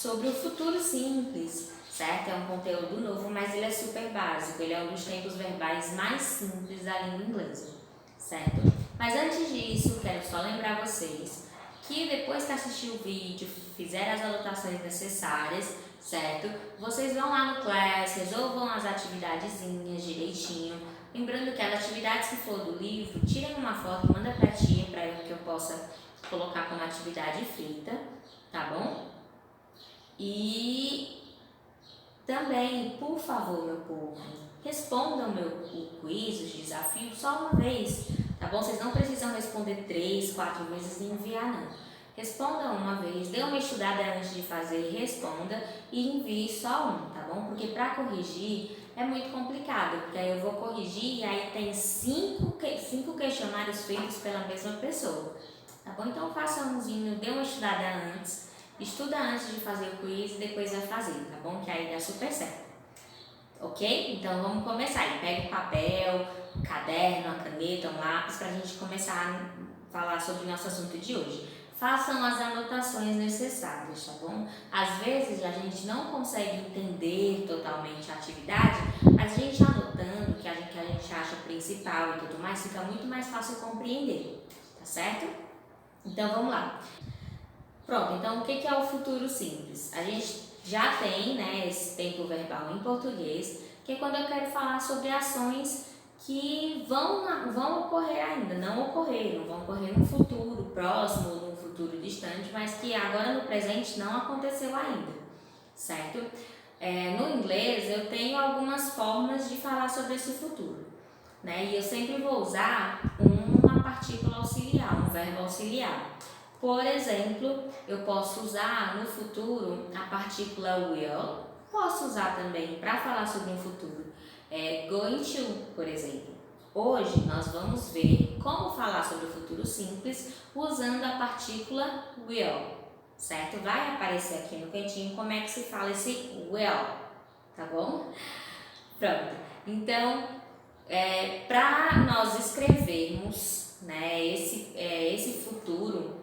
sobre o futuro simples, certo? É um conteúdo novo, mas ele é super básico, ele é um dos tempos verbais mais simples da língua inglesa, certo? Mas antes disso, quero só lembrar vocês que depois que assistir o vídeo, fizer as anotações necessárias, certo? Vocês vão lá no Class, resolvam as atividadezinhas direitinho. Lembrando que as atividades que for do livro, tirem uma foto, manda pra tia para que eu possa colocar como atividade feita, tá bom? E também, por favor, meu povo, respondam o quiz, os desafios só uma vez, tá bom? Vocês não precisam responder 3, 4 vezes e enviar, não. Responda uma vez, dê uma estudada antes de fazer, responda e envie só um, tá bom? Porque para corrigir é muito complicado, porque aí eu vou corrigir e aí tem 5 questionários feitos pela mesma pessoa, tá bom? Então faça umzinho, dê uma estudada antes, estuda antes de fazer o quiz e depois vai fazer, tá bom? Que aí dá super certo, ok? Então vamos começar aí, pega o papel, o caderno, a caneta, um lápis pra gente começar a falar sobre o nosso assunto de hoje. Façam as anotações necessárias, tá bom? Às vezes a gente não consegue entender totalmente a atividade, mas a gente anotando que a gente acha principal e tudo mais, fica muito mais fácil compreender, tá certo? Então vamos lá. Pronto, então o que é o futuro simples? A gente já tem, né, esse tempo verbal em português, que é quando eu quero falar sobre ações que vão ocorrer ainda, não vão ocorrer no futuro próximo, no futuro distante, mas que agora no presente não aconteceu ainda, certo? No inglês eu tenho algumas formas de falar sobre esse futuro, né? E eu sempre vou usar uma partícula auxiliar, um verbo auxiliar. Por exemplo, eu posso usar no futuro a partícula will, posso usar também para falar sobre um futuro, going to, por exemplo. Hoje nós vamos ver como falar sobre o futuro simples usando a partícula will, certo? Vai aparecer aqui no cantinho como é que se fala esse will, tá bom? Pronto, então para nós escrevermos, né, esse futuro,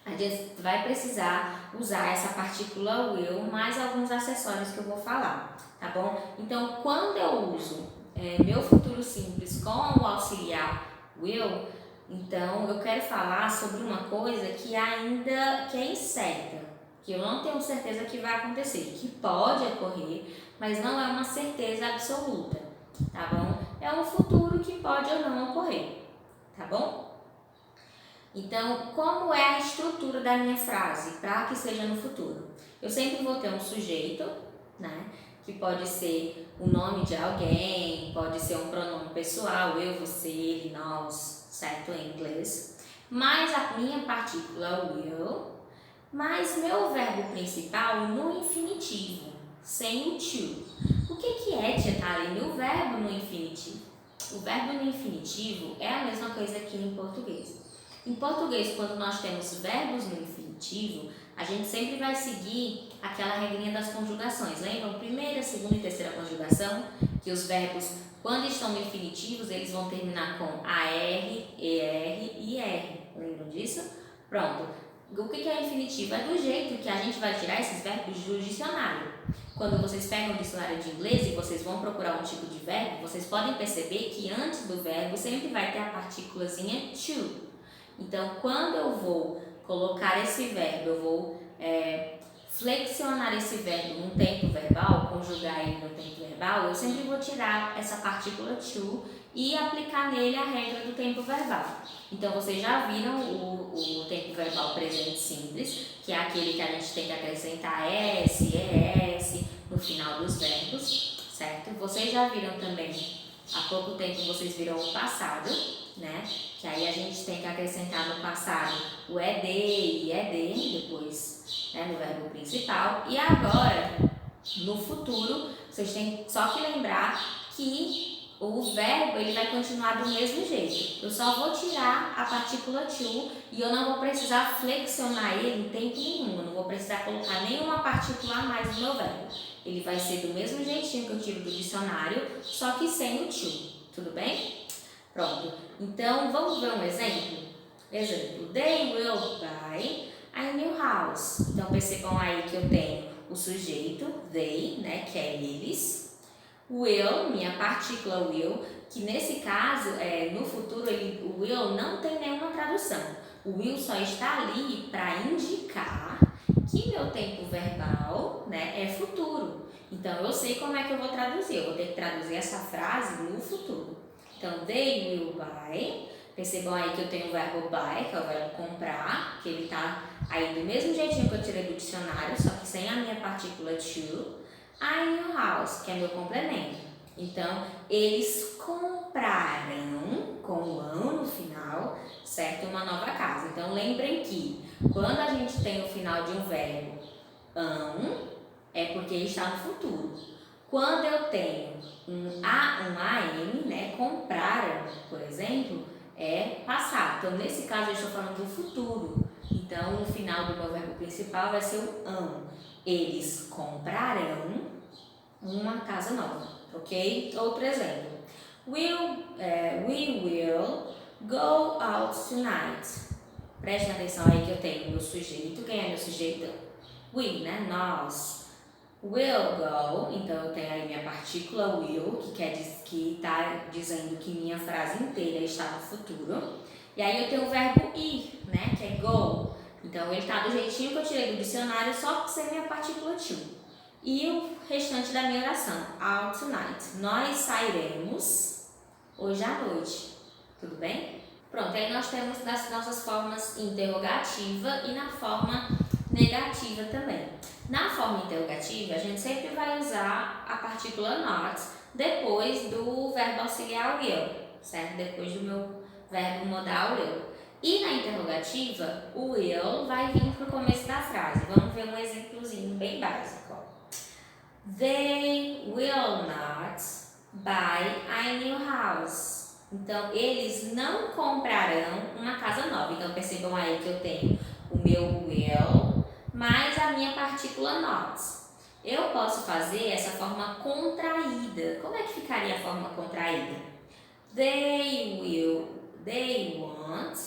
a gente vai precisar usar essa partícula will mais alguns acessórios que eu vou falar, tá bom? Então, quando eu uso meu futuro simples com o auxiliar will, então eu quero falar sobre uma coisa que é incerta, que eu não tenho certeza que vai acontecer, que pode ocorrer, mas não é uma certeza absoluta, tá bom? É um futuro que pode ou não ocorrer, tá bom? Então, como é a estrutura da minha frase para que seja no futuro? Eu sempre vou ter um sujeito, né? Que pode ser o nome de alguém, pode ser um pronome pessoal, eu, você, ele, nós, certo? Em inglês. Mais a minha partícula will, mais meu verbo principal no infinitivo, sem o to. O que é, tia Thaline, o verbo no infinitivo? O verbo no infinitivo é a mesma coisa que em português. Em português, quando nós temos verbos no infinitivo, a gente sempre vai seguir aquela regrinha das conjugações. Lembram? Primeira, segunda e terceira conjugação, que os verbos, quando estão no infinitivos, eles vão terminar com AR, ER e R. Lembram disso? Pronto. O que é infinitivo? É do jeito que a gente vai tirar esses verbos do dicionário. Quando vocês pegam o dicionário de inglês e vocês vão procurar um tipo de verbo, vocês podem perceber que antes do verbo sempre vai ter a partículazinha to. Então, quando eu vou colocar esse verbo, eu vou flexionar esse verbo num tempo verbal, conjugar ele no tempo verbal, eu sempre vou tirar essa partícula to e aplicar nele a regra do tempo verbal. Então, vocês já viram o tempo verbal presente simples, que é aquele que a gente tem que acrescentar S, ES no final dos verbos, certo? Vocês já viram também, há pouco tempo vocês viram o passado, né? Que aí a gente tem que acrescentar no passado o ED e ED depois, né, no verbo principal. E agora, no futuro, vocês têm só que lembrar que o verbo ele vai continuar do mesmo jeito. Eu só vou tirar a partícula to e eu não vou precisar flexionar ele em tempo nenhum. Eu não vou precisar colocar nenhuma partícula a mais no meu verbo. Ele vai ser do mesmo jeitinho que eu tiro do dicionário, só que sem o to. Tudo bem? Pronto, então vamos ver um exemplo? Exemplo, they will buy a new house. Então percebam aí que eu tenho o sujeito, they, né, que é eles. Will, minha partícula will, que nesse caso, no futuro, o will não tem nenhuma tradução. O will só está ali para indicar que meu tempo verbal, né, é futuro. Então, eu sei como é que eu vou traduzir. Eu vou ter que traduzir essa frase no futuro. Então, they will buy. Percebam aí que eu tenho o verbo buy, que é o verbo comprar, que ele está aí do mesmo jeitinho que eu tirei do dicionário, só que sem a minha partícula to. A new house, que é meu complemento. Então, eles comprarão, com o ão no final, certo? Uma nova casa. Então, lembrem que quando a gente tem o final de um verbo ão, é porque está no futuro. Quando eu tenho um AM, né? Compraram, por exemplo, é passado. Então, nesse caso, eu estou falando do futuro. Então, o final do meu verbo principal vai ser o ão. Eles comprarão uma casa nova, ok? Outro exemplo. We will go out tonight. Prestem atenção aí que eu tenho meu sujeito. Quem é meu sujeito? We, né? Nós. Will go. Então, eu tenho aí minha partícula will, que está dizendo que minha frase inteira está no futuro. E aí, eu tenho o verbo ir, né? Que é go. Então, ele está do jeitinho que eu tirei do dicionário, só que sem minha partícula to. E o restante da minha oração, out tonight. Nós sairemos hoje à noite. Tudo bem? Pronto, aí nós temos das nossas formas interrogativa e na forma negativa também. Na forma interrogativa, a gente sempre vai usar a partícula not depois do verbo auxiliar will, certo? Depois do meu verbo modal will. E na interrogativa, o will vai vir para o começo da frase. Vamos ver um exemplozinho bem básico. They will not buy a new house. Então, eles não comprarão uma casa nova. Então, percebam aí que eu tenho o meu will mais a minha partícula not. Eu posso fazer essa forma contraída. Como é que ficaria a forma contraída? They won't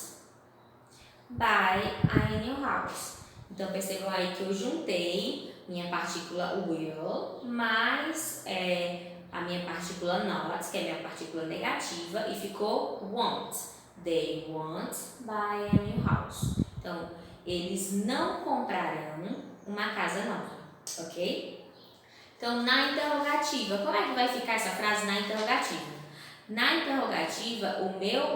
buy a new house. Então, percebam aí que eu juntei minha partícula will mais a minha partícula not, que é a minha partícula negativa, e ficou won't. They won't buy a new house. Então, eles não comprarão uma casa nova, ok? Então, na interrogativa, como é que vai ficar essa frase na interrogativa? Na interrogativa,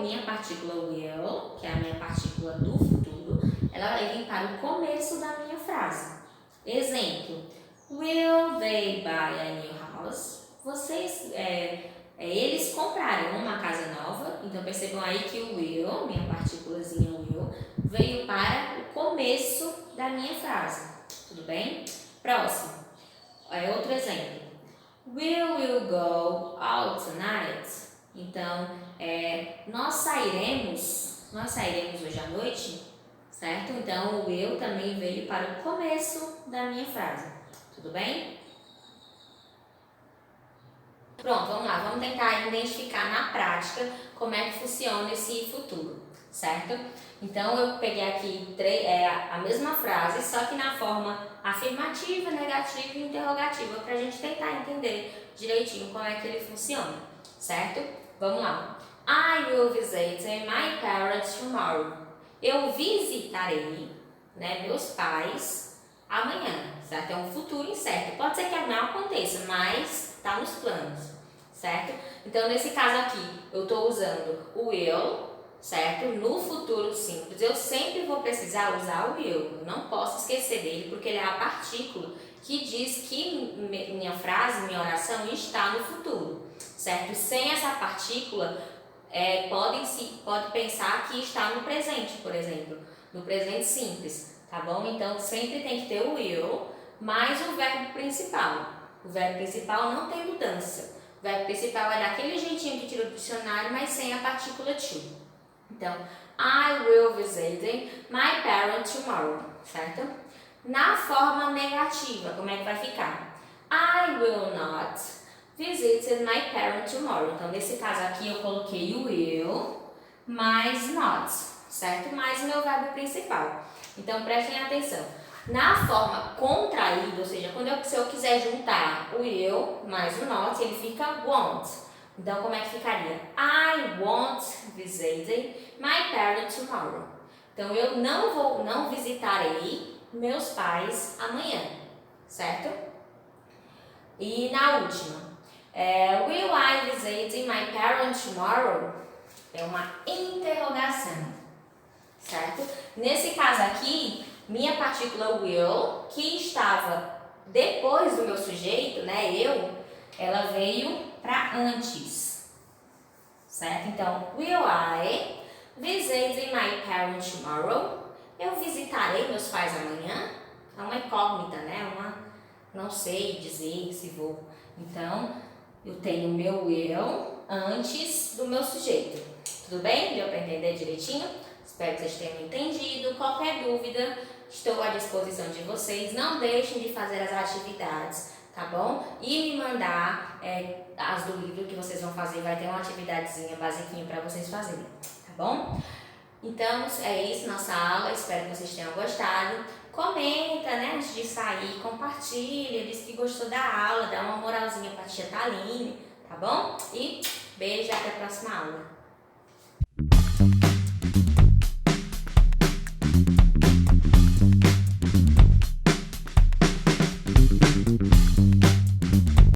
minha partícula will, que é a minha partícula do futuro, ela vai vir para o começo da minha frase. Exemplo, will they buy a new house? Eles compraram uma casa nova. Então, percebam aí que o will, minha partículazinha will, veio para o começo da minha frase. Tudo bem? Próximo. Outro exemplo. Will go out tonight? Então, nós sairemos hoje à noite, certo? Então, o will também veio para o começo da minha frase. Tudo bem? Pronto, vamos lá. Vamos tentar identificar na prática como é que funciona esse futuro, certo? Então, eu peguei aqui a mesma frase, só que na forma afirmativa, negativa e interrogativa, para a gente tentar entender direitinho como é que ele funciona, certo? Vamos lá. I will visit my parents tomorrow. Eu visitarei, meus pais amanhã, certo? É um futuro incerto. Pode ser que não aconteça, mas está nos planos, certo? Então, nesse caso aqui, eu estou usando o will, certo? No futuro simples, eu sempre vou precisar usar o will. Eu não posso esquecer dele, porque ele é a partícula que diz que minha frase, minha oração está no futuro, certo? Sem essa partícula, pode pensar que está no presente, por exemplo, no presente simples, tá bom? Então, sempre tem que ter o will mais o verbo principal. O verbo principal não tem mudança. O verbo principal é daquele jeitinho que tira do dicionário, mas sem a partícula to. Então, I will visit my parents tomorrow, certo? Na forma negativa, como é que vai ficar? I will not visit my parents tomorrow. Então, nesse caso aqui, eu coloquei o will mais not, certo? Mais o meu verbo principal. Então, prestem atenção. Na forma contraída, ou seja, se eu quiser juntar o will mais o not, ele fica want. Então, como é que ficaria? I won't visit my parents tomorrow. Então, eu não visitarei meus pais amanhã, certo? E na última, will I visit my parents tomorrow? É uma interrogação, certo? Nesse caso aqui, minha partícula will, que estava depois do meu sujeito, né, ela veio para antes, certo? Então, will I visit my parents tomorrow? Eu visitarei meus pais amanhã? É uma incógnita, né? Não sei dizer se vou. Então, eu tenho meu will antes do meu sujeito. Tudo bem? Deu para entender direitinho? Espero que vocês tenham entendido. Qualquer dúvida, estou à disposição de vocês. Não deixem de fazer as atividades, tá bom? E me mandar as do livro que vocês vão fazer. Vai ter uma atividadezinha basiquinha para vocês fazerem, tá bom? Então, é isso, nossa aula. Espero que vocês tenham gostado. Comenta, né, antes de sair, compartilha, diz que gostou da aula, dá uma moralzinha pra tia Taline, tá bom? E beijo, até a próxima aula.